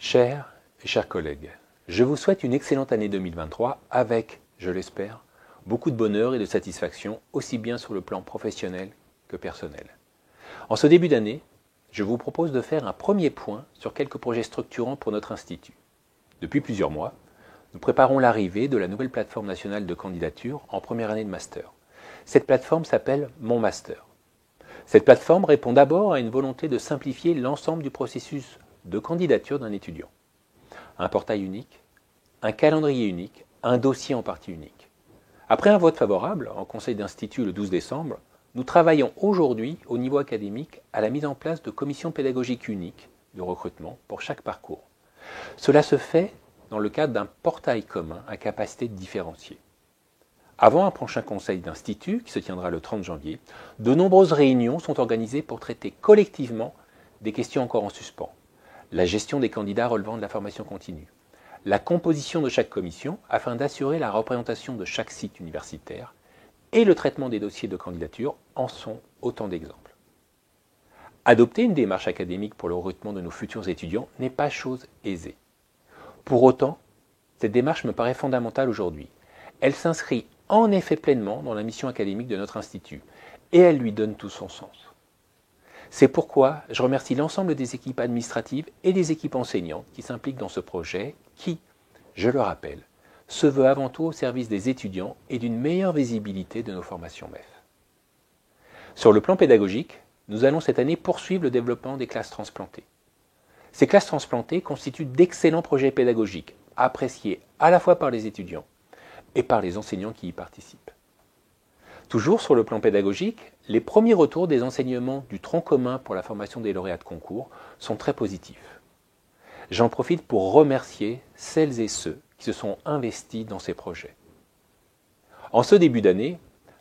Chers et chers collègues, je vous souhaite une excellente année 2023 avec, je l'espère, beaucoup de bonheur et de satisfaction, aussi bien sur le plan professionnel que personnel. En ce début d'année, je vous propose de faire un premier point sur quelques projets structurants pour notre institut. Depuis plusieurs mois, nous préparons l'arrivée de la nouvelle plateforme nationale de candidature en première année de master. Cette plateforme s'appelle Mon Master. Cette plateforme répond d'abord à une volonté de simplifier l'ensemble du processus de candidature d'un étudiant. Un portail unique, un calendrier unique, un dossier en partie unique. Après un vote favorable en conseil d'institut le 12 décembre, nous travaillons aujourd'hui au niveau académique à la mise en place de commissions pédagogiques uniques de recrutement pour chaque parcours. Cela se fait dans le cadre d'un portail commun à capacité différenciée. Avant un prochain conseil d'institut, qui se tiendra le 30 janvier, de nombreuses réunions sont organisées pour traiter collectivement des questions encore en suspens. La gestion des candidats relevant de la formation continue, la composition de chaque commission afin d'assurer la représentation de chaque site universitaire et le traitement des dossiers de candidature en sont autant d'exemples. Adopter une démarche académique pour le recrutement de nos futurs étudiants n'est pas chose aisée. Pour autant, cette démarche me paraît fondamentale aujourd'hui. Elle s'inscrit en effet pleinement dans la mission académique de notre institut et elle lui donne tout son sens. C'est pourquoi je remercie l'ensemble des équipes administratives et des équipes enseignantes qui s'impliquent dans ce projet qui, je le rappelle, se veut avant tout au service des étudiants et d'une meilleure visibilité de nos formations MEF. Sur le plan pédagogique, nous allons cette année poursuivre le développement des classes transplantées. Ces classes transplantées constituent d'excellents projets pédagogiques, appréciés à la fois par les étudiants et par les enseignants qui y participent. Toujours sur le plan pédagogique, les premiers retours des enseignements du tronc commun pour la formation des lauréats de concours sont très positifs. J'en profite pour remercier celles et ceux qui se sont investis dans ces projets. En ce début d'année,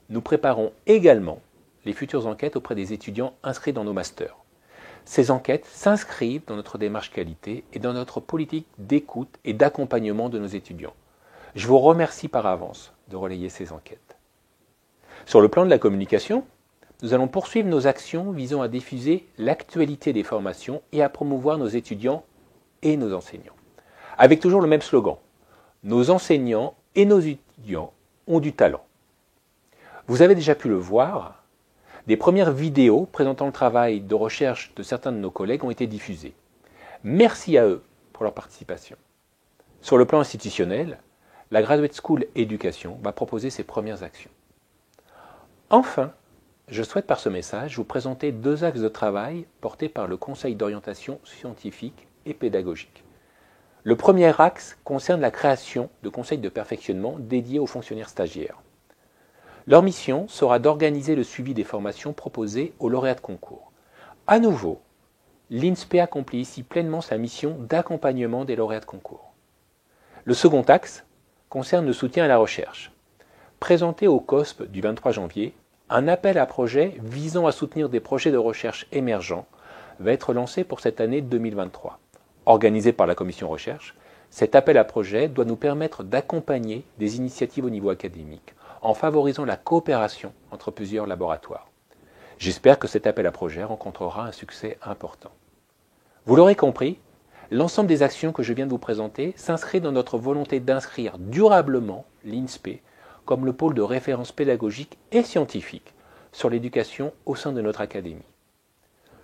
nous préparons également les futures enquêtes auprès des étudiants inscrits dans nos masters. Ces enquêtes s'inscrivent dans notre démarche qualité et dans notre politique d'écoute et d'accompagnement de nos étudiants. Je vous remercie par avance de relayer ces enquêtes. Sur le plan de la communication, nous allons poursuivre nos actions visant à diffuser l'actualité des formations et à promouvoir nos étudiants et nos enseignants. Avec toujours le même slogan, nos enseignants et nos étudiants ont du talent. Vous avez déjà pu le voir, des premières vidéos présentant le travail de recherche de certains de nos collègues ont été diffusées. Merci à eux pour leur participation. Sur le plan institutionnel, la Graduate School Éducation va proposer ses premières actions. Enfin, je souhaite par ce message vous présenter deux axes de travail portés par le Conseil d'orientation scientifique et pédagogique. Le premier axe concerne la création de conseils de perfectionnement dédiés aux fonctionnaires stagiaires. Leur mission sera d'organiser le suivi des formations proposées aux lauréats de concours. À nouveau, l'INSPE accomplit ici pleinement sa mission d'accompagnement des lauréats de concours. Le second axe concerne le soutien à la recherche. Présenté au COSP du 23 janvier, un appel à projets visant à soutenir des projets de recherche émergents va être lancé pour cette année 2023. Organisé par la commission recherche, cet appel à projets doit nous permettre d'accompagner des initiatives au niveau académique en favorisant la coopération entre plusieurs laboratoires. J'espère que cet appel à projets rencontrera un succès important. Vous l'aurez compris, l'ensemble des actions que je viens de vous présenter s'inscrit dans notre volonté d'inscrire durablement l'INSPE comme le pôle de référence pédagogique et scientifique sur l'éducation au sein de notre académie.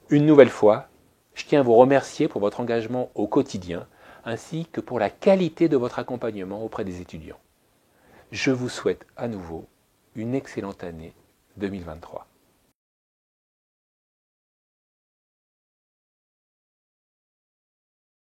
Une nouvelle fois, je tiens à vous remercier pour votre engagement au quotidien ainsi que pour la qualité de votre accompagnement auprès des étudiants. Je vous souhaite à nouveau une excellente année 2023.